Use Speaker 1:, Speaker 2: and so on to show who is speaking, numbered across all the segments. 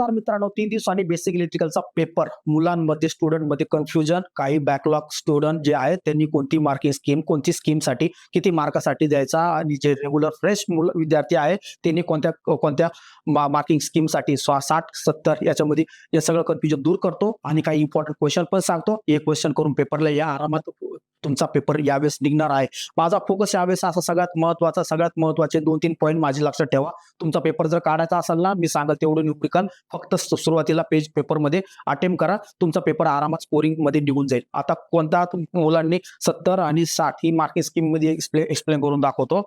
Speaker 1: नमस्कार मित्रांनो, 3 दिवसांनी बेसिक इलेक्ट्रिकलचा पेपर. मुलांमध्ये स्टुडंटमध्ये कन्फ्युजन, काही बॅकलॉग स्टुडंट जे आहेत त्यांनी कोणती मार्किंग स्कीम, कोणती स्कीमसाठी किती मार्कासाठी द्यायचा आणि जे रेग्युलर फ्रेश विद्यार्थी आहे त्यांनी कोणत्या कोणत्या मार्किंग स्कीमसाठी 60-70 याच्यामध्ये हे सगळं कन्फ्युजन दूर करतो आणि काही इम्पॉर्टंट क्वेश्चन पण सांगतो. एक क्वेश्चन करून पेपरला या, आरामात तुमचा पेपर यावेळेस निघणार आहे. माझा फोकस यावेळेस असा सगळ्यात महत्वाचे 2-3 पॉईंट माझे लक्षात ठेवा. तुमचा पेपर जर काढायचा असेल ना, मी सांगेल तेवढं न्यूमेरिकल फक्त सुरुवातीला पेपरमध्ये अटेम्प्ट करा. तुमचा पेपर आरामात स्कोरिंग मध्ये निघून जाईल. आता कोणता मुलांनी 70 आणि 60 ही मार्किंग स्कीम मध्ये एक्सप्लेन करून दाखवतो.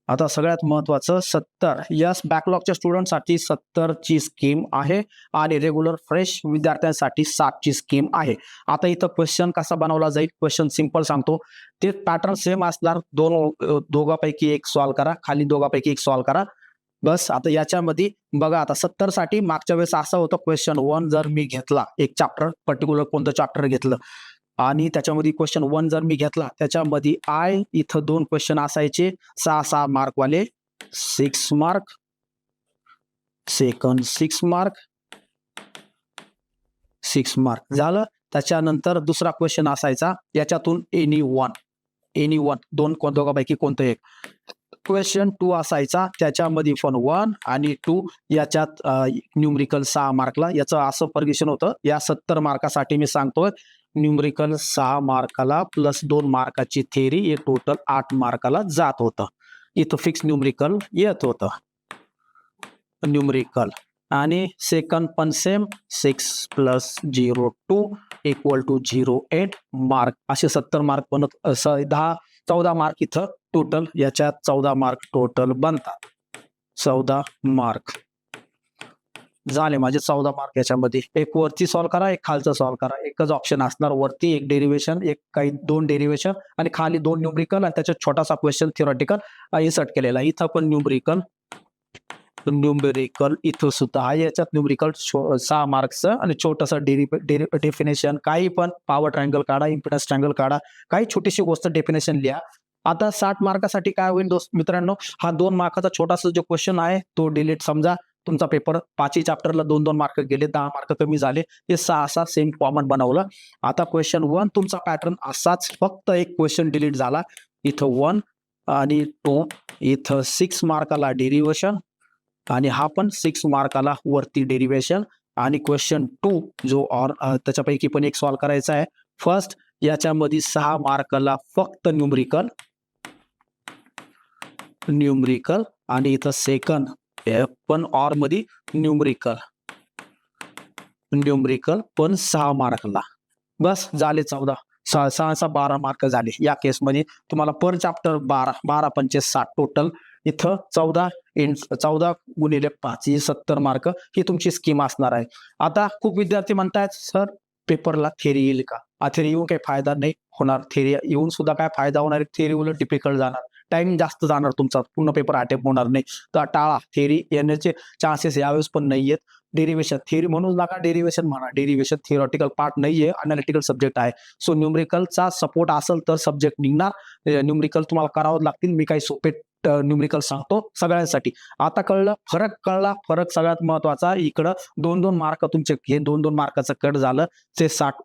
Speaker 1: आता सगळ्यात महत्वाचं 70 यस बॅकलॉगच्या स्टुडंटसाठी 70 ची स्कीम आहे आणि रेग्युलर फ्रेश विद्यार्थ्यांसाठी 60 ची स्कीम आहे. आता इथं क्वेश्चन कसा बनवला जाईल, क्वेश्चन सिंपल सांगतो. ते पॅटर्न सेम असणार. दोघांपैकी एक सॉल्व्ह करा, खाली दोघांपैकी एक सॉल्व्ह करा. बस आता याच्यामध्ये बघा, आता 70 साठी मागच्या वेळेस असं होतं, क्वेश्चन 1 जर मी घेतला, एक चॅप्टर पर्टिक्युलर कोणतं चॅप्टर घेतलं आणि त्याच्यामध्ये क्वेश्चन 1 जर मी घेतला, त्याच्यामध्ये इथं 2 क्वेश्चन असायचे 6 मार्कवाले, 6 मार्क, सेकंड 6 मार्क, 6 मार्क झालं. त्याच्यानंतर दुसरा क्वेश्चन असायचा याच्यातून एनी वन दोघांपैकी कोणतं एक. क्वेश्चन 2 असायचा, त्याच्यामध्ये पण 1 आणि 2 याच्यात न्यूमरिकल 6 मार्कला. याचं असं परमिशन होतं, या 70 मार्कासाठी मी सांगतोय न्यूमरिकल 6 मार्काला प्लस 2 मार्काची थेअरी, हे टोटल 8 मार्काला जात होतं. इथं फिक्स न्यूमरिकल येत होतं न्यूमरिकल. आणि सेकंड पण सेम, 6 + 0 2 = 08 मार्क. असे 70 मार्क बनत 14 मार्क इथं टोटल, याच्यात 14 मार्क टोटल बनतात. 14 मार्क झाले माझे 14 मार्क. याच्यामध्ये एक वरती सॉल्व्ह करा, एक खालचं सॉल्व्ह करा. एकच ऑप्शन असणार, वरती एक डेरिव्हेशन, एक काही 2 डेरिव्हेशन आणि खाली 2 न्यूमरिकल आणि त्याच्यात छोटासा क्वेश्चन थिओरिटिकल इन्सर्ट केलेला. इथं पण न्यूमरिकल इथं सुद्धा आहे. याच्यात न्यूमरिकल 6 मार्क्सचं आणि छोटंसं डेफिनेशन, काही पण पॉवर ट्रायंगल काढा, इम्पिडन्स ट्रायंगल काढा, काही छोटीशी गोष्ट डेफिनेशन लिहा. आता 60 मार्कासाठी काय होईल मित्रांनो, हा 2 मार्काचा छोटासा जो क्वेश्चन आहे तो डिलीट. समजा तुमचा पेपर 5 चॅप्टरला 2-2 मार्क गेले, 10 मार्क कमी झाले, हे 6 सेम कॉमन बनवलं. आता क्वेश्चन 1 तुमचा पॅटर्न असाच, फक्त एक क्वेश्चन डिलीट झाला. इथं 1 आणि 2, इथं 6 मार्काला डेरिव्हेशन आणि हा पण 6 मार्काला वरती डेरिव्हेशन. आणि क्वेश्चन 2 जो त्याच्यापैकी पण एक सॉल्व्ह करायचा आहे. फर्स्ट याच्यामध्ये 6 मार्काला फक्त न्यूमरिकल आणि इथं सेकंड पण ऑर मध्ये न्यूमरिकल पण 6 मार्कला. बस झाले 6 12 मार्क झाले. या केसमध्ये तुम्हाला पर चॅप्टर 12 पंचे 60 टोटल. इथं 14 × 5 70 मार्क ही तुमची स्कीम असणार आहे. आता खूप विद्यार्थी म्हणतायत, सर पेपरला थेअरी येईल का? थेअरी येऊन काही फायदा नाही होणार. थेअरी येऊन सुद्धा काय फायदा होणार? थेअरी उलट डिफिकल्ट जाणार, टाइम जास्त जाणार तुमचा, पूर्ण पेपर अटेम्प्ट होणार नाही. तर टाळा, थेअरी येण्याचे चान्सेस यावेळेस पण नाही आहेत. डेरिव्हेशन थेअरी म्हणून नका, डेरिव्हेशन म्हणा. डेरिव्हेशन थिओरिटिकल पार्ट नाहीये, अनालिटिकल सब्जेक्ट आहे. सो न्यूमरिकलचा सपोर्ट असेल तर सब्जेक्ट निघणार. न्यूमरिकल तुम्हाला करावं लागतील. मी काही सोपे न्यूमरिकल सांगतो सगळ्यांसाठी. आता फरक सगळ्यात महत्वाचा. इकडं 2-2 मार्क तुमचे, हे 2-2 मार्काचं कट झालं. ते 60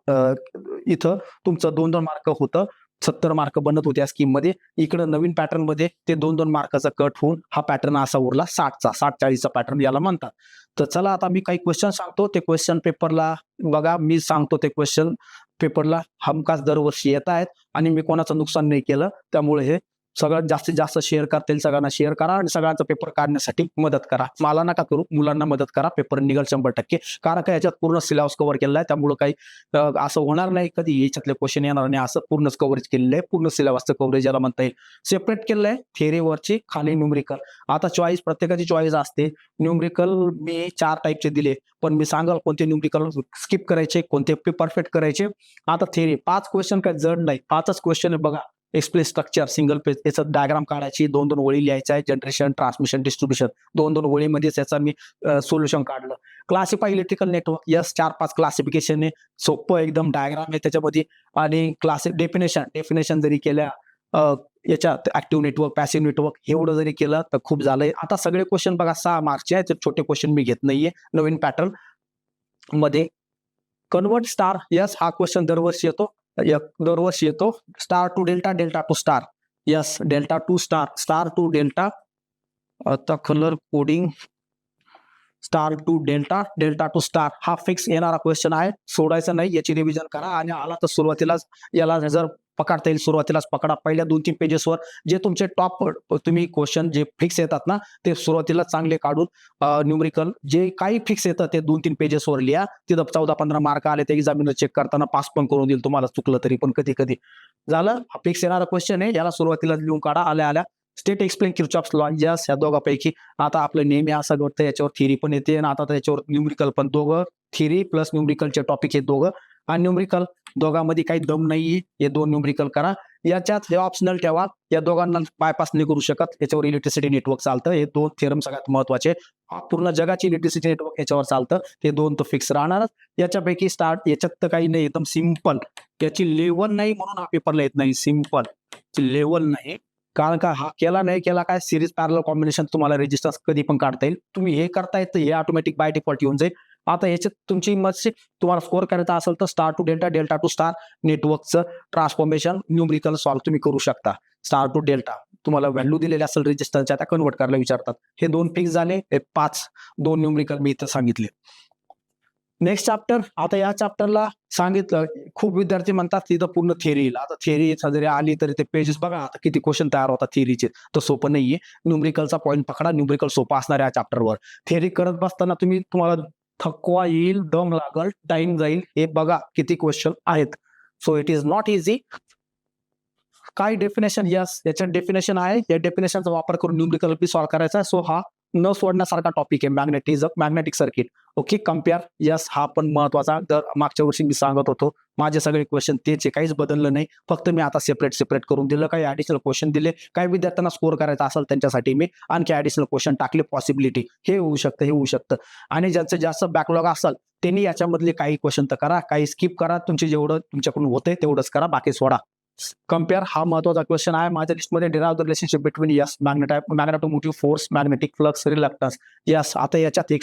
Speaker 1: इथं तुमचं 2-2 मार्क होतं, 70 मार्क बनत होत्या स्कीम मध्ये. इकडं नवीन पॅटर्न मध्ये ते 2-2 मार्काचा कट होऊन हा पॅटर्न असा उरला 60-40चा पॅटर्न याला म्हणतात. तर चला आता मी काही क्वेश्चन सांगतो, ते क्वेश्चन पेपरला बघा. मी सांगतो ते क्वेश्चन पेपरला हमखास दरवर्षी येत आहेत आणि मी कोणाचं नुकसान नाही केलं. त्यामुळे हे सगळ्यात जास्तीत जास्त शेअर करता येईल सगळ्यांना शेअर करा आणि सगळ्यांचा पेपर काढण्यासाठी मदत करा. मला नका करू, मुलांना मदत करा. पेपर निघेल 100%. कारण का याच्यात पूर्ण सिलेबस कव्हर केलेला आहे. त्यामुळे काही असं होणार नाही कधी याच्यातले क्वेश्चन येणार नाही. असं पूर्णच कव्हरेज केलेलं आहे. पूर्ण सिलेबसचं कव्हरेज याला म्हणता येईल. सेपरेट केलेलं आहे, थेअरीवरची, खाली न्यूमरिकल. आता चॉईस, प्रत्येकाची चॉईस असते. न्यूमरिकल मी 4 टाईपचे दिले, पण मी सांगाल कोणते न्यूमरिकल स्किप करायचे, कोणते परफेक्ट करायचे. आता थेअरी 5 क्वेश्चन काय जड नाही, 5च क्वेश्चन आहे बघा. एक्सप्लेन स्ट्रक्चर सिंगल पेज, याचा डायग्राम काढायची, 2-2 ओळी लिहायचा आहे. जनरेशन, ट्रान्समिशन, डिस्ट्रीब्युशन, 2-2 ओळीमध्येच याचा मी सोल्युशन काढलं. Classify electrical network, yes 4-5 classification आहे, सोपं एकदम. डायग्राम आहे त्याच्यामध्ये. आणि डेफिनेशन जरी केल्या याच्यात, ऍक्टिव्ह नेटवर्क, पॅसिव्ह नेटवर्क, एवढं जरी केलं तर खूप झालंय. आता सगळे क्वेश्चन बघा 6 मार्कचे आहेत. छोटे क्वेश्चन मी घेत नाहीये, नवीन पॅटर्न. मध्ये कन्वर्ट स्टार, यस हा क्वेश्चन दरवर्षी येतो. Star to delta, delta to star, yes delta to star, star to delta. आता colour coding star to delta, delta to star हा फिक्स येणारा क्वेश्चन आहे, सोडायचा नाही, याची रिव्हिजन करा. आणि आला तर सुरुवातीलाच याला जर पकडता येईल सुरुवातीलाच पकडा. पहिल्या 2-3 पेजेसवर जे तुमचे टॉप तुम्ही क्वेश्चन जे फिक्स येतात ना ते सुरुवातीला चांगले काढून न्यूमरिकल जे काही फिक्स येतं ते 2-3 पेजेसवर लिहा. तिथं 14-15 मार्क आले ते एक्झामिनर चेक करताना पास पण करून देईल तुम्हाला, चुकलं तरी पण कधी कधी. झालं, फिक्स येणारा क्वेश्चन आहे, याला सुरुवातीला लिहून काढा. आल्या state explain Kirchhoff's law, yes या दोघांपैकी. आता आपलं नेहमी असं घडतं याच्यावर थिअरी पण येते आणि आता त्याच्यावर न्यूमरिकल पण, दोघं थिअरी प्लस न्यूमरिकलचे टॉपिक हे दोघं. आणि न्यूमरिकल दोघांमध्ये काही दम नाहीये, हे 2 न्यूमरिकल करा. याच्यात हे ऑप्शनल ठेवा, या दोघांना बायपास नाही करू शकत, याच्यावर इलेक्ट्रिसिटी नेटवर्क चालतं. हे 2 थेरम सगळ्यात महत्वाचे. पूर्ण जगाची इलेक्ट्रिसिटी नेटवर्क याच्यावर चालतं, हे 2 तर फिक्स राहणारच. याच्यापैकी स्टार्ट, याच्यात तर काही नाही, एकदम सिम्पल. याची लेवल नाही म्हणून हा पेपरला येत नाही, सिम्पल लेवल नाही. कारण का हा केला नाही केला काय सिरीज पॅरलल कॉम्बिनेशन तुम्हाला रेजिस्टन्स कधी पण काढता येईल. तुम्ही हे करताय तर हे ऑटोमॅटिक बाय डिफॉल्ट येऊन जाईल. आता याच्यात तुमची मर्जी, तुम्हाला स्कोअर करायचा असेल तर star to delta, delta to star नेटवर्कचं ट्रान्सफॉर्मेशन न्यूमरिकल सॉल्व्ह तुम्ही करू शकता. स्टार टू डेल्टा तुम्हाला व्हॅल्यू दिलेली असेल रेजिस्टन्सच्या, त्या कन्वर्ट करायला विचारतात. हे 2 फिक्स झाले, हे 2 न्यूमरिकल मी इथं सांगितले. नेक्स्ट चॅप्टर, आता या चॅप्टरला सांगितलं खूप विद्यार्थी म्हणतात तिथं पूर्ण थिअरी येईल. आता थिअरी जरी आली तरी ते पेजेस बघा आता किती क्वेश्चन तयार होतात थिअरीचे, तर सोपं नाहीये. न्यूमरिकलचा पॉईंट पकडा, न्यूमरिकल सोपा असणार या चॅप्टरवर. थिअरी करत बसताना तुम्हाला थकवा येईल, दम लागल, टाइम जाईल. हे बघा किती क्वेश्चन आहेत. So it is not easy. काय डेफिनेशन, यस याच्यात डेफिनेशन आहे, या डेफिनेशनचा वापर करून न्यूमरिकल बी सॉल्व्ह करायचा. सो हा न सोडण्यासारखा टॉपिक आहे, magnetic circuit. Okay, compare, yes हा पण महत्वाचा. तर मागच्या वर्षी मी सांगत होतो माझे सगळे क्वेश्चन तेच आहे, काहीच बदललं नाही, फक्त मी आता सेपरेट करून दिलं. काही ऍडिशनल क्वेश्चन दिले, काही विद्यार्थ्यांना स्कोअर करायचा असेल त्यांच्यासाठी मी आणखी ऍडिशनल क्वेश्चन टाकले. पॉसिबिलिटी हे होऊ शकतं. आणि ज्यांचं जास्त बॅकलॉग असेल त्यांनी याच्यामधले काही क्वेश्चन तर करा, काही स्किप करा, तुमचे जेवढं तुमच्याकडून होते तेवढंच करा, बाकी सोडा. कम्पेअर हा महत्वाचा क्वेश्चन आहे माझ्या लिस्टमध्ये. Derive the relationship between yes magnetomotive force, magnetic flux, reluctance. Yes आता याच्यात हे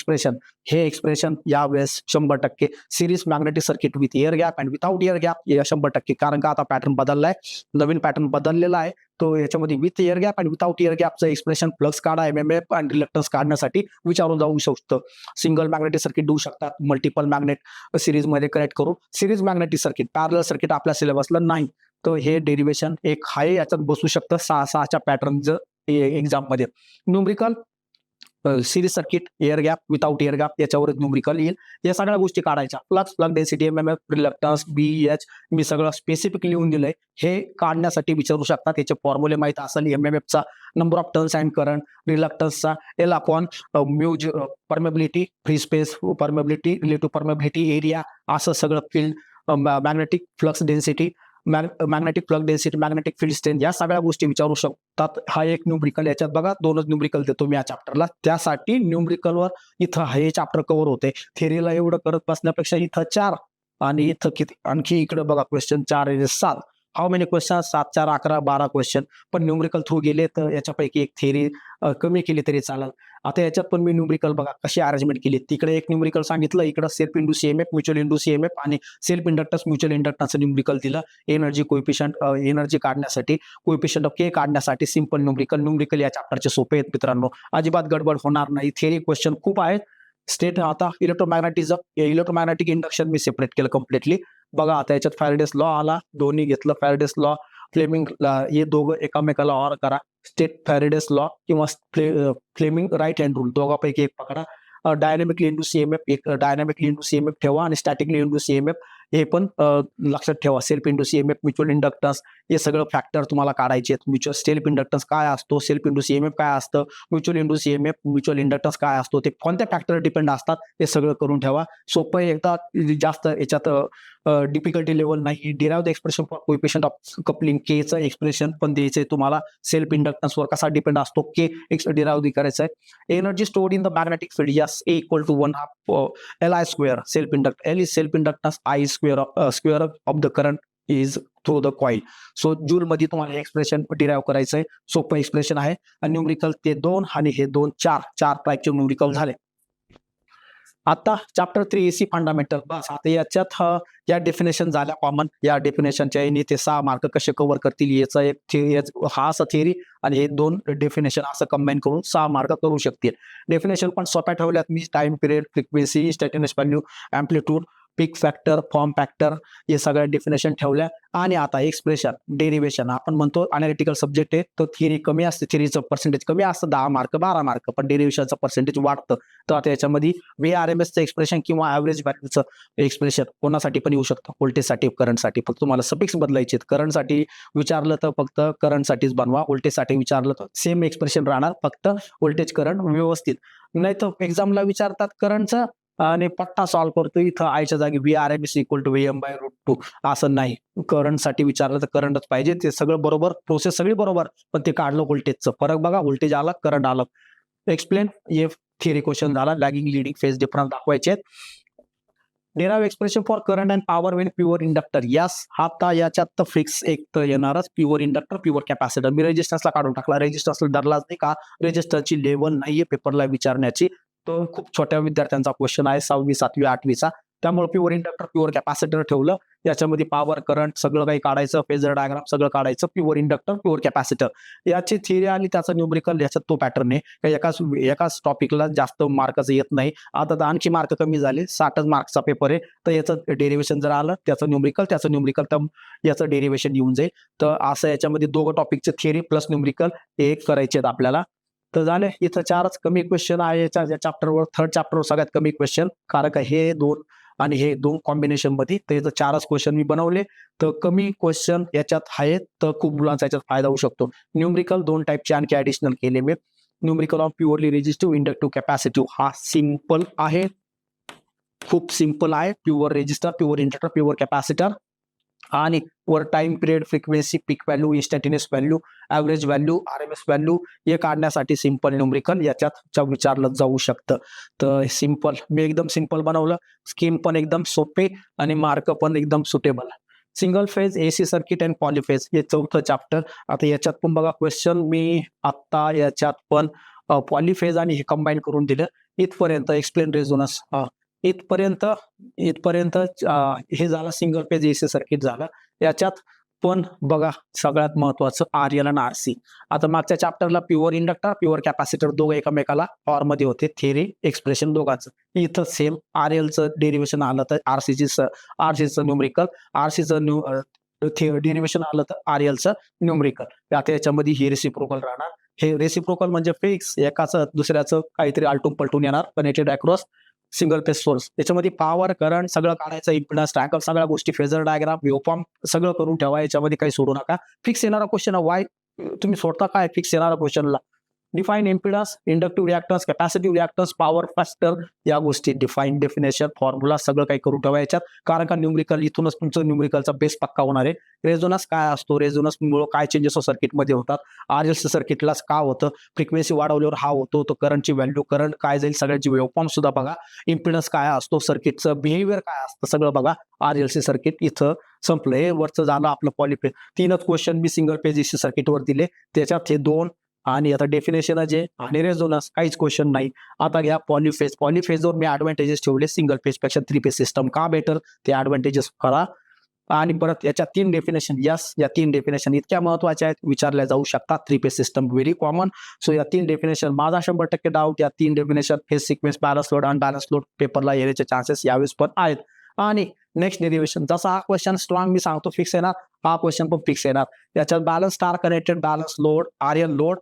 Speaker 1: एक्सप्रेशन यावेळेस 100% series magnetic circuit with air gap and without air gap, 100%. कारण का आता पॅटर्न बदललाय, नवीन पॅटर्न बदललेला आहे. तो याच्यामध्ये विथ एअर गॅप आणि विथआउट एअर गॅपचं एक्सप्रेशन फ्लक्स काढा, एमएमएफ आणि रिलक्टन्स काढण्यासाठी विचारून जाऊ शकतं. सिंगल मॅग्नेटिक सर्किट देऊ शकतात, मल्टिपल मॅग्नेट सिरीजमध्ये कनेक्ट करून. Series magnetic circuit, parallel circuit आपल्या सिलेबसला नाही, तर हे डेरिव्हेशन एक आहे, याच्यात बसू शकतं 6-6च्या पॅटर्नचं एक्झाममध्ये. Numerical series circuit, air gap, without air gap, याच्यावरच न्यूमरिकल येईल. या सगळ्या गोष्टी काढायच्या. Flux density, MMF, reluctance, BH मी सगळं स्पेसिफिक लिहून दिलंय. हे काढण्यासाठी विचारू शकतात. त्याचे फॉर्म्युले माहित असेल, एमएमएफचा number of turns and current, रिलक्टन्सचा L upon mu, permeability, free space permeability, relative permeability, area, असं सगळं field, magnetic flux density, magnetic flux density, magnetic field strength, या सगळ्या गोष्टी विचारू शकतात. हा एक न्यूमरिकल. याच्यात बघा 2च न्यूमरिकल देतो मी या चॅप्टरला, त्यासाठी न्यूमरिकलवर इथं हे चॅप्टर कव्हर होते. थेरीला एवढं करत बसण्यापेक्षा इथं 4 आणि इथं किती, आणखी इकडे बघा question 4 7. How many question, 7 4 11 12 question. पण न्यूमरिकल थ्रू गेले तर याच्यापैकी एक थेरी कमी केली तरी चालेल. आता याच्यात पण मी न्यूमरिकल बघा कशी अरेंजमेंट केली. तिकडे एक न्यूमरिकल सांगितलं, इकडे self induce EMF, mutual induce EMF आणि सेल्फ इंडक्टन्स, म्युच्युअल इंडक्टन्सचं न्यूमरिकल दिलं. एनर्जी कोएफिशियंट, एनर्जी काढण्यासाठी, कोएफिशियंट ऑफ K काढण्यासाठी सिंपल न्यूमरिकल या चॅप्टरचे सोपे आहेत मित्रांनो, अजिबात गडबड होणार नाही. थेरी क्वेश्चन खूप आहेत. स्टेट आता इलेक्ट्रोमॅग्नेटिक इंडक्शन मी सेपरेट केलं कम्प्लिटली. बघा आता याच्यात फॅरेडेस लॉ आला, दोन्ही घेतलं. फॅरेडेस लॉ, फ्लेमिंग, हे दोघं एकामेकाला ऑर करा. स्टेट फॅरेडेस लॉ किंवा फ्लेमिंग राईट हँड रूल, दोघांपैकी एक पकडा. डायनॅमिकली इंड्यूस EMF, एक डायनॅमिकली इंड्यूस EMF ठेवा आणि स्टॅटिकली इंड्यूस EMF हे पण लक्षात ठेवा. Self induce EMF, mutual inductance, हे सगळं फॅक्टर तुम्हाला काढायचे आहेत. सेल्फ इंडक्टन्स काय असतो, सेल्फ इंड्यूस EMF काय असतं, mutual induce EMF, mutual inductance काय असतो, ते कोणत्या फॅक्टर डिपेंड असतात, हे सगळं करून ठेवा. सोपं एकदा, जास्त याच्यात डिफिकल्टी लेवल नाही. Derive the expression for coefficient of coupling, Kचं एक्सप्रेशन पण द्यायचंय तुम्हाला. सेल्फ इंडक्टन्सवर कसा डिपेंड असतो K डिराइव्ह करायचं आहे. Energy stored in the magnetic field, yes A equal to 1/2 Li square. L is self inductance, I is square of the current is through the coil. So joule मध्ये तुम्हाला expression derive करायचंय. सोपं expression आहे. Numerical ते 2 आणि हे 2 4 टाईपचे numerical झाले. आता चॅप्टर 3 एसी फंडामेंटल. बस आता याच्यात या डेफिनेशन झाल्या कॉमन. या डेफिनेशनच्या याने ते 6 मार्क कसे कव्हर करतील याचा एक हा असा थिअरी आणि हे 2 डेफिनेशन असं कंबाईन करून 6 मार्क करू शकतील. डेफिनेशन पण सोप्या ठेवल्यात मी. Time period, frequency, instantaneous value, amplitude, peak factor, form factor हे सगळ्या डेफिनेशन ठेवल्या. आणि आता एक्सप्रेशन, डेरिव्हेशन आपण म्हणतो अनालिटिकल सब्जेक्ट आहे तो थिअरी कमी असते, थिअरीचं पर्सेंटेज कमी असतं 10 मार्क 12 मार्क, पण डेरिव्हेशनचं पर्सेंटेज वाढतं. तर आता याच्यामध्ये VRMSचं एक्सप्रेशन किंवा ॲव्हरेज व्हॅल्यूचं एक्सप्रेशन कोणासाठी पण येऊ शकतं, व्होल्टेजसाठी, करंटसाठी. फक्त तुम्हाला सफिक्स बदलायचे. करंटसाठी विचारलं तर फक्त करंटसाठीच बनवा, व्होल्टेजसाठी विचारलं तर सेम एक्सप्रेशन राहणार, फक्त व्होल्टेज करंट व्यवस्थित. नाही तर एक्झामला विचारतात करंटचं आणि पट्टा सॉल्व्ह करतो इथं आयच्या जागी VRMS = VM/√2 असं नाही. करंटसाठी विचारलं तर करंटच पाहिजे. ते सगळं बरोबर, प्रोसेस सगळी बरोबर, पण ते काढलं व्होल्टेजचं. फरक बघा, व्होल्टेज आलं, करंट आलं. एक्सप्लेन हे थिअरी क्वेश्चन झाला. लॅगिंग लिडिंग फेज डिफरन्स दाखवायचे. Derive expression for current and power when pure inductor. Yes, आता याच्यात तर फिक्स एक तर येणारच, प्युअर इंडक्टर, प्युअर कॅपॅसिटर. मी रेजिस्टन्सला काढून टाकला. रेजिस्टन्सला धरलाच नाही का, रेजिस्टन्सची लेवल नाहीये पेपरला विचारण्याची. तो खूप छोट्या विद्यार्थ्यांचा क्वेश्चन आहे, 6वी 7वी 8वीचा. त्यामुळे प्युअर इंडक्टर, प्युअर कॅपॅसिटर ठेवलं. याच्यामध्ये पॉवर, करंट सगळं काही काढायचं, फेजर डायग्राम सगळं काढायचं. प्युअर इंडक्टर, प्युअर कॅपॅसिटर याची थिअरी आणि त्याचं न्यूमरिकल याच्यात तो पॅटर्न आहे. एकाच टॉपिकला जास्त मार्काचं येत नाही. आता तर आणखी मार्क कमी झाले, 60च मार्क्सचा पेपर आहे. तर याचं डेरिव्हेशन जर आलं, त्याचं न्यूमरिकल तर याचं डेरिव्हेशन येऊन जाईल. तर असं याच्यामध्ये दोघं टॉपिकचे थिअरी प्लस न्यूमरिकल हे करायचे आहेत आपल्याला. तर झाले इथं 4च कमी क्वेश्चन आहे या चॅप्टरवर. थर्ड चॅप्टरवर सगळ्यात कमी क्वेश्चन, कारण का हे 2 आणि हे 2 कॉम्बिनेशन मध्ये. तर याचं 4च क्वेश्चन मी बनवले. तर कमी क्वेश्चन याच्यात आहेत, तर खूप मुलांचा याच्यात फायदा होऊ शकतो. न्यूमरिकल 2 टाईपचे आणखी ऍडिशनल केले मी. Numerical of purely resistive, inductive, capacitive. हा सिंपल आहे, खूप सिंपल आहे. Pure resistor, pure inductor, pure capacitor. आणि वर time period, frequency, peak value, instantaneous value, average value, RMS value हे काढण्यासाठी सिंपल न्यूमरिकल याच्यात विचारलं जाऊ शकतं. तर सिंपल मी एकदम सिंपल बनवलं. स्कीम पण एकदम सोपे आणि मार्क पण एकदम suitable. Single phase, AC circuit and polyphase हे 4थं चॅप्टर. आता याच्यात पण बघा क्वेश्चन मी आता याच्यात पण पॉलीफेज आणि हे कंबाईन करून दिलं. इथपर्यंत एक्सप्लेन रेझोनन्स, इथपर्यंत हे झालं सिंगल फेज AC सर्किट झालं. याच्यात पण बघा सगळ्यात महत्वाचं RL आणि RC. आता मागच्या चॅप्टरला प्युअर इंडक्टर, प्युअर कॅपॅसिटर दोघं एकमेकाला पॉवर मध्ये होते, थिअरी एक्सप्रेशन दोघांचं. इथं सेम RLचं डेरिव्हेशन आलं तर RCचं न्यूमरिकल, RCचं डेरिव्हेशन आलं तर RLचं न्यूमरिकल. आता याच्यामध्ये हे रेसिप्रोकल राहणार. हे रेसिप्रोकल म्हणजे फिक्स, एकाचं दुसऱ्याचं काहीतरी आलटून पलटून येणार, connected across single phase source. त्याच्यामध्ये पॉवर, करंट सगळं काढायचं, इम्पिडन्स, ट्रँकल सगळ्या गोष्टी, फेजर डायग्राम, वेव्हफॉर्म सगळं करून ठेवा. याच्यामध्ये काही सोडू नका. फिक्स येणारा क्वेश्चन वाय तुम्ही सोडता काय फिक्स येणारा क्वेश्चनला. Define impedance, inductive reactance, capacitive reactance, power factor या गोष्टी, डेफिनेशन, फॉर्म्युला सगळं काही करून ठेवा याच्यात. कारण का न्यूमरिकल इथूनच तुमचं न्यूमरिकलचा बेस पक्का होणार आहे. रेझोनन्स काय असतो, रेझोनन्समुळे काय चेंजेस सर्किटमध्ये होतात, RLC सर्किटला का होतं, फ्रिक्वेन्सी वाढवल्यावर हा होतो, तो करंटची व्हॅल्यू, करंट काय जाईल, सगळ्याची वेव्हफॉर्म सुद्धा बघा. इम्पिडन्स काय असतो, सर्किटचं बिहेवियर काय असतं सगळं बघा. RLC सर्किट इथं संपलं. हे वरचं झालं आपलं पॉलीफेज. 3च क्वेश्चन मी सिंगल फेज AC सर्किटवर दिले. त्याच्यात हे 2 आणि आता डेफिनेशन जे आणि रेझोनन्स काहीच क्वेश्चन नाही. आता घ्या पॉलीफेज. पॉलीफेजवर मी ऍडव्हान्टेजेस ठेवले. सिंगल फेज पेक्षा 3 फेज सिस्टम का बेटर ते ऍडव्हान्टेजेस करा. आणि परत याच्या 3 डेफिनेशन, यस या 3 डेफिनेशन इतक्या महत्वाच्या आहेत, विचारल्या जाऊ शकतात. 3 phase system very common. So या 3 डेफिनेशन माझा 100% डाऊट, या 3 definition phase sequence, balance load, unbalance load पेपरला येण्याचे चान्सेस यावेळेस पण आहेत. आणि नेक्स्ट डेरिव्हेशन, जसा हा क्वेश्चन स्ट्रॉंग मी सांगतो फिक्स येणार, हा क्वेश्चन पण फिक्स येणार. याच्यात balance star connected, balance load, RL load,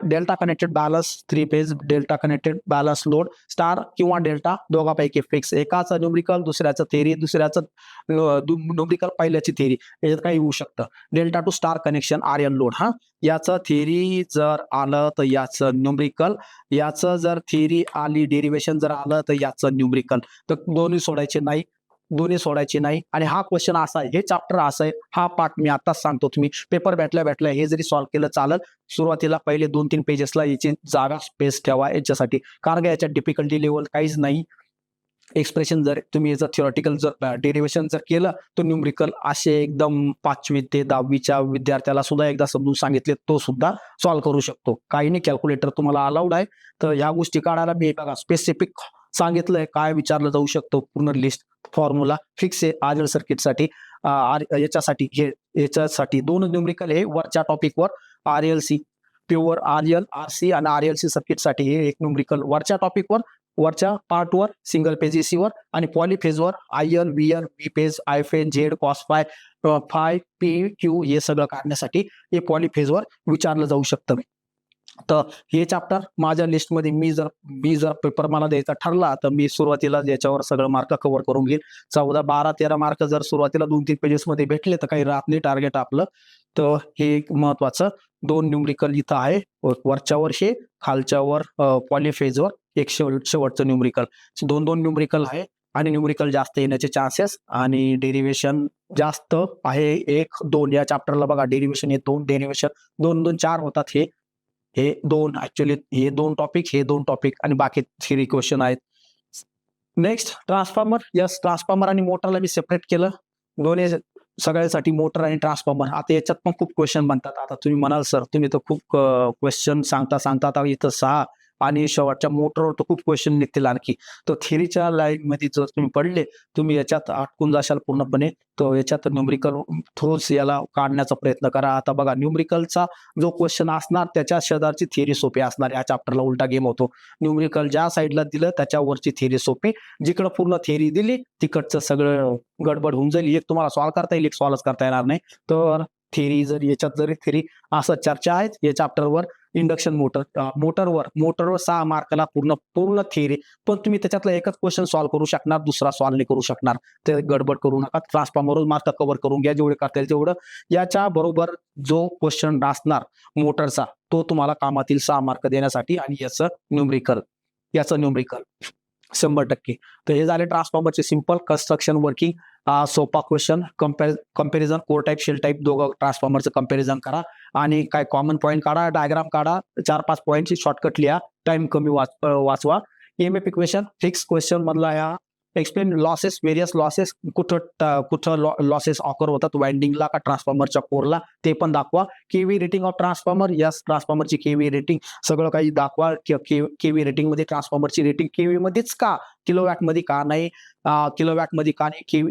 Speaker 1: delta connected balance, 3 phase delta connected balance load, star किंवा डेल्टा दोघांपैकी फिक्स. एकाचं न्यूमरिकल, दुसऱ्याचं थिअरी, दुसऱ्याचं न्यूमरिकल, पहिल्याची थिअरी. याच्यात काही येऊ शकतं. Delta to star connection, RL load, हा याचं थिअरी जर आलं तर याचं न्यूमरिकल, याचं जर थिअरी आली, डेरिव्हेशन जर आलं तर याचं न्यूमरिकल. तर दोन्ही सोडायचे नाही. आणि हा क्वेश्चन असा आहे, हे चॅप्टर असं आहे, हा पार्ट मी आताच सांगतो. तुम्ही पेपर भेटल्या हे जरी सॉल्व्ह केलं चालेल. सुरुवातीला पहिले 2-3 पेजेसला याची जागा स्पेस ठेवा याच्यासाठी, कारण का याच्यात डिफिकल्टी लेवल काहीच नाही. एक्सप्रेशन जर तुम्ही याचं थिओरिटिकल जर डेरिव्हेशन जर केलं तर न्यूमरिकल असे एकदम 5वी ते 10वीच्या विद्यार्थ्याला सुद्धा एकदा समजून सांगितले तो सुद्धा सॉल्व्ह करू शकतो. काही नाही, कॅल्क्युलेटर तुम्हाला अलाउड आहे. तर ह्या गोष्टी काढायला मी बघा स्पेसिफिक सांगितलंय काय विचारलं जाऊ शकतो, पूर्ण लिस्ट फॉर्म्युला फिक्स आहे RL सर्किटसाठी. याच्यासाठी 2 न्यूमरिकल हे वरच्या टॉपिकवर RLC प्युअर RL RC आणि RLC सर्किटसाठी हे एक न्यूमरिकल वरच्या टॉपिकवर वरच्या पार्टवर सिंगल पेज EC वर आणि पॉलीफेजवर IL VL V page I phase Z cos phi P Q हे सगळं काढण्यासाठी हे पॉलीफेजवर विचारलं जाऊ शकतं. तर हे चॅप्टर माझ्या लिस्टमध्ये मी जर पेपर मला द्यायचा ठरला तर मी सुरुवातीला याच्यावर सगळं मार्क कव्हर करून घेईल. 14 12 13 मार्क जर सुरुवातीला 2-3 पेजेस मध्ये भेटले तर काही राहत नाही टार्गेट आपलं. तर हे एक महत्वाचं 2 न्यूमरिकल इथं आहे, वरच्या वर्षी खालच्यावर पॉलीफेजवर एक शेवटचं न्यूमरिकल. 2 न्यूमरिकल आहे आणि न्यूमरिकल जास्त येण्याचे चान्सेस आणि डेरिव्हेशन जास्त आहे 1 2 या चॅप्टरला बघा. डेरिव्हेशन हे 2 डेरिव्हेशन 2 2 4 होतात. हे 2 ऍक्च्युअली हे 2 टॉपिक आणि बाकी 3 क्वेश्चन आहेत. Next transformer. यस, ट्रान्सफॉर्मर आणि मोटरला मी सेपरेट केलं. दोन्ही सगळ्यासाठी मोटर आणि ट्रान्सफॉर्मर. आता याच्यात पण खूप क्वेश्चन बनतात. आता तुम्ही म्हणाल सर तुम्ही तर खूप क्वेश्चन सांगता आता इथं 6 आणि शेवटच्या मोटरवर तर खूप क्वेश्चन निघतील आणखी. तर थेरीच्या लाईन मध्ये जर तुम्ही पडले तुम्ही याच्यात अटकून जाशाल पूर्णपणे. तर याच्यात न्यूमरिकल थोडस याला काढण्याचा प्रयत्न करा. आता बघा न्यूमरिकलचा जो क्वेश्चन असणार त्याच्या शेजारची थिअरी सोपी असणार. या चॅप्टरला उलटा गेम होतो. न्यूमरिकल ज्या साईडला दिलं त्याच्यावरची थिअरी सोपी, जिकडं पूर्ण थिअरी दिली तिकडचं सगळं गडबड होऊन जाईल. एक तुम्हाला सॉल्व्ह करता येईल, एक सॉल्व्ह करता येणार नाही. तर थिअरी जरी थिअरी असं चर्चा आहेत या चॅप्टरवर. इंडक्शन मोटरवर 6 मार्काला पूर्ण थिअरी, पण तुम्ही त्याच्यातला एकच क्वेश्चन सॉल्व्ह करू शकणार, दुसरा सॉल्व्ह नाही करू शकणार. ते गडबड करू नका. ट्रान्सफॉर्मरवर मार्क कव्हर करून घ्या जेवढे करता येईल तेवढं. याच्या बरोबर जो क्वेश्चन असणार मोटरचा तो तुम्हाला कामातील 6 मार्क देण्यासाठी आणि याचं न्यूमरिकल 100%. तर हे झाले ट्रान्सफॉर्मरचे सिंपल कन्स्ट्रक्शन वर्किंग. सोपा question. Comparison core type shell type दोघं ट्रान्सफॉर्मरचं कंपॅरिझन करा आणि काय कॉमन पॉईंट काढा, डायग्राम काढा, 4-5 पॉईंटची शॉर्टकट लिहा, टाइम कमी वाचवा. EMF इक्वेशन फिक्स क्वेश्चन मधला या एक्सप्लेन लॉसेस, व्हेरियस लॉसेस, कुठं लॉसेस ऑकर होतात वाइंडिंगला का ट्रान्सफॉर्मरच्या कोरला ते पण दाखवा. KV rating of transformer. Yes, ट्रान्सफॉर्मरची केव्ही रेटिंग सगळं काही दाखवा. केव्ही रेटिंग मध्ये ट्रान्सफॉर्मरची रेटिंग केव्ही मध्येच का, किलोवॅट मध्ये का नाही, किलोवॅट मध्ये का नाही,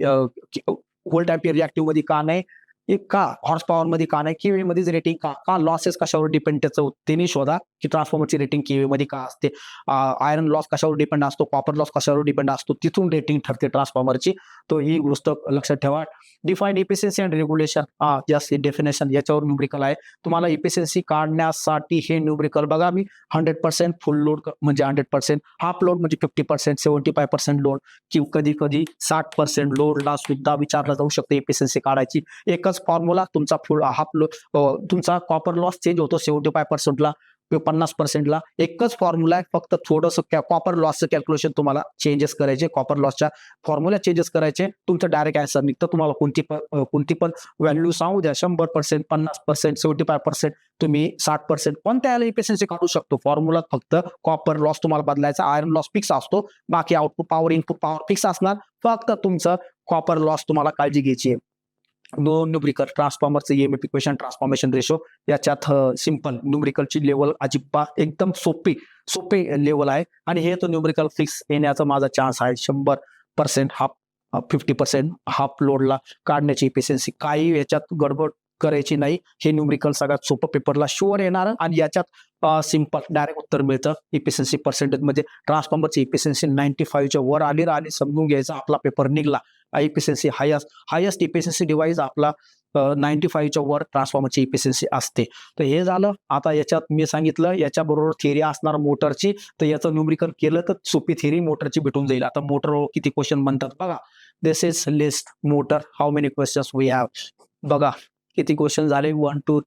Speaker 1: व्होल्ट अँपिअर रिएक्टिव्ह मध्ये का नाही, एक का हॉर्स पॉवर मध्ये का नाही, केव्ही मध्येच रेटिंग का लॉसेस कशावर डिपेंड त्याचं त्यांनी शोधा की ट्रान्सफॉर्मरची रेटिंग केव्ही मध्ये का असते. आयरन लॉस कशावर डिपेंड असतो, कॉपर लॉस कशावर डिपेंड असतो, तिथून रेटिंग ठरते ट्रान्सफॉर्मरची. तो ही गोष्ट लक्षात ठेवा. Define efficiency and regulation. Yes, definition याच्यावर न्यूमरिकल आहे. तुम्हाला इफिशियन्सी काढण्यासाठी हे न्यूमरिकल बघा. मी 100% फुल लोड म्हणजे 100%, हाफ लोड म्हणजे 50%, 75% लोड किंवा कधी 60% लोडला सुद्धा विचारला जाऊ शकतो इफिशियन्सी काढायची. एकच फॉर्म्युला तुमचा फुल हाफ लोड, तुमचा कॉपर लॉस चेंज होतो 75%ला 50%ला. एकच फॉर्म्युला आहे, फक्त थोडंसं कॉपर लॉसचं कॅल्क्युलेशन तुम्हाला चेंजेस करायचे, कॉपर लॉसच्या फॉर्म्युला चेंजेस करायचे, तुमचं डायरेक्ट आन्सर निघतं. तुम्हाला कोणती पण व्हॅल्यू सांगू द्या, 100%, 50%, 75%, तुम्ही 60%, कोणत्या इफिशियन्सी काढू शकतो. फॉर्म्युला फक्त कॉपर लॉस तुम्हाला बदलायचा, आयरन लॉस फिक्स असतो, बाकी output power input power fix असणार. फक्त तुमचं कॉपर लॉस तुम्हाला काळजी घ्यायची आहे. 2 न्यूमरिकल ट्रान्सफॉर्मरचं EMF इक्वेशन, ट्रान्सफॉर्मेशन रेशो. याच्यात सिंपल न्यूमरिकलची लेवल अजिबात एकदम सोपे लेवल आहे आणि हे तो न्यूमरिकल फिक्स येण्याचा माझा चान्स आहे 100%. 50% हाफ लोडला काढण्याची इफिशियन्सी, काही याच्यात गडबड करायची नाही. हे न्यूमरिकल सगळ्यात सोपं पेपरला शुअर येणार आणि याच्यात सिंपल डायरेक्ट उत्तर मिळतं. इफिशियन्सी पर्सेंटेज म्हणजे ट्रान्सफॉर्मरची इफिशियन्सी 95च्या वर आली आणि समजून घ्यायचा आपला पेपर निघला. इफिशियन्सी हायस्ट इफिशियन्सी डिव्हाइस आपला 95च्या वर ट्रान्सफॉर्मरची इफिशियन्सी असते. तर हे झालं. आता याच्यात मी सांगितलं याच्या बरोबर थिअरी असणार मोटरची, तर याचं न्यूमरिकल केलं तर सोपी थिअरी मोटरची भेटून जाईल. आता मोटरवर किती क्वेश्चन बनतात बघा. This is list motor, how many questions we have. बघा किती क्वेश्चन झाले, 1 2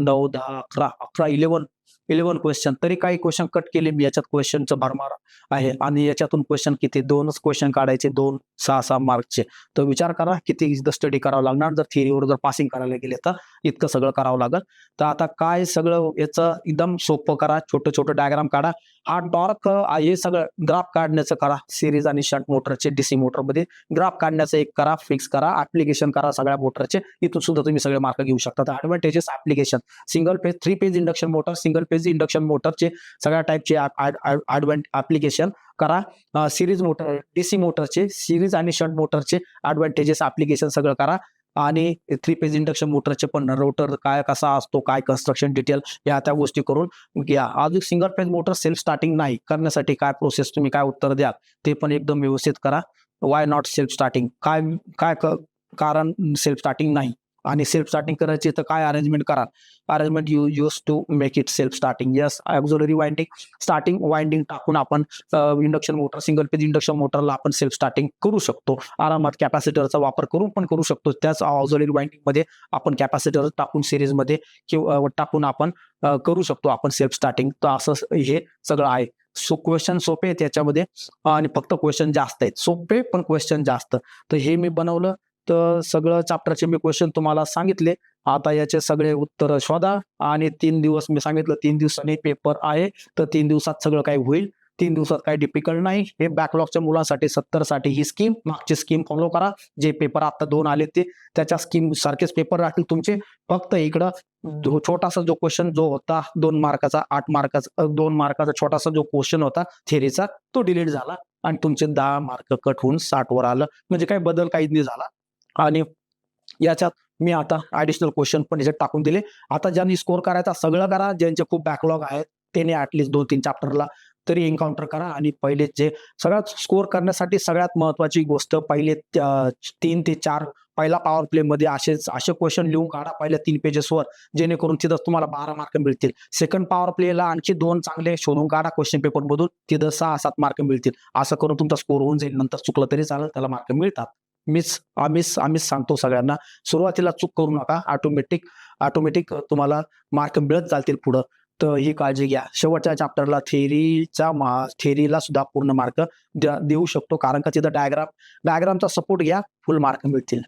Speaker 1: 9 10 11 11 क्वेश्चन. तरी काही क्वेश्चन कट केले मी, याच्यात क्वेश्चनचं भरमार आहे आणि याच्यातून क्वेश्चन किती, 2च क्वेश्चन काढायचे, 2 6 मार्कचे. तर विचार करा किती स्टडी करावं लागणार. जर थिअरीवर जर पासिंग करायला गेले तर इतकं सगळं करावं लागेल. तर आता काय सगळं याचं एकदम सोपं करा, छोटं डायग्राम काढा. हा टॉर्क हे सगळं ग्राफ काढण्याचं करा. सिरीज आणि शंट मोटरचे DC मोटरमध्ये ग्राफ काढण्याचं एक करा, फिक्स करा, ऍप्लिकेशन करा सगळ्या मोटरचे. इथून सुद्धा तुम्ही सगळे मार्क घेऊ शकता. Advantages application, single phase 3 phase induction motor, single single phase induction मोटरचे सगळ्या टाईपचे ऍप्लिकेशन करा. सिरीज मोटर डीसी मोटरचे सिरीज आणि शंट मोटरचे ऍडव्हान्टेजेस ऍप्लिकेशन सगळं करा. आणि 3 फेज इंडक्शन मोटरचे पण रोटर काय कसा असतो, काय कन्स्ट्रक्शन डिटेल या त्या गोष्टी करून घ्या. अजून single phase motor self starting नाही करण्यासाठी काय प्रोसेस तुम्ही काय उत्तर द्याल ते पण एकदम व्यवस्थित करा. वाय नॉट सेल्फ स्टार्टिंग, काय काय कारण सेल्फ स्टार्टिंग नाही, आणि सेल्फ स्टार्टिंग करायची तर काय अरेंजमेंट करा. Arrangement use to make it self starting. Yes, auxiliary winding starting winding टाकून आपण induction motor single phase induction मोटरला आपण सेल्फ स्टार्टिंग करू शकतो. आरामात कॅपॅसिटरचा वापर करून पण करू शकतो. त्याच ऑक्झिलरी वाइंडिंग मध्ये आपण कॅपॅसिटर टाकून सिरीज मध्ये किंवा टाकून आपण करू शकतो आपण सेल्फ स्टार्टिंग. तर असं हे सगळं आहे. सो क्वेश्चन सोपे आहेत याच्यामध्ये आणि फक्त क्वेश्चन जास्त आहेत. सोपे पण क्वेश्चन जास्त. तर हे मी बनवलं. तर सगळं चॅप्टरचे मी क्वेश्चन तुम्हाला सांगितले. आता याचे सगळे उत्तर शोधा आणि 3 दिवस मी सांगितलं 3 दिवसांनी पेपर आहे. तर 3 दिवसात सगळं काही होईल. 3 दिवसात काही डिफिकल्ट नाही. हे बॅकलॉगच्या मुलांसाठी 70 साठी ही स्कीम, मागची स्कीम फॉलो करा. जे पेपर आता 2 आले ते त्याच्या स्कीम सारखेच पेपर राहतील तुमचे. फक्त इकडं छोटासा जो क्वेश्चन जो होता 2 मार्काचा 8 मार्काचा 2 मार्काचा छोटासा जो क्वेश्चन होता थेरीचा तो डिलीट झाला आणि तुमचे 10 मार्क कट होऊन 60 वर आलं. म्हणजे काही बदल काहीच नाही झाला. आणि याच्यात मी आता ऍडिशनल क्वेश्चन पण याच्यात टाकून दिले. आता ज्यांनी स्कोर करायचा सगळं करा. ज्यांचे खूप बॅकलॉग आहेत त्याने ऍटलिस्ट 2-3 चॅप्टरला तरी एन्काउंटर करा. आणि पहिले जे सगळ्यात स्कोर करण्यासाठी सगळ्यात महत्वाची गोष्ट पहिले 3 ते 4 पहिला पॉवर प्ले मध्ये असे क्वेश्चन लिहून काढा पहिल्या 3 पेजेसवर, जेणेकरून तिथं तुम्हाला 12 मार्क मिळतील. सेकंड पॉवर प्लेला आणखी 2 चांगले शोधून काढा क्वेश्चन पेपर मधून, तिथं 6-7 मार्क मिळतील. असं करून तुमचा स्कोर होऊन जाईल. नंतर चुकलं तरी चालेल, त्याला मार्क मिळतात. आम्हीच सांगतो सगळ्यांना, सुरुवातीला चूक करू नका. ऑटोमॅटिक तुम्हाला मार्क मिळत चालतील पुढं. तर ही काळजी घ्या. शेवटच्या चॅप्टरला थेरीला सुद्धा पूर्ण मार्क देऊ शकतो, कारण का तिथं डायग्रामचा सपोर्ट घ्या, फुल मार्क मिळतील.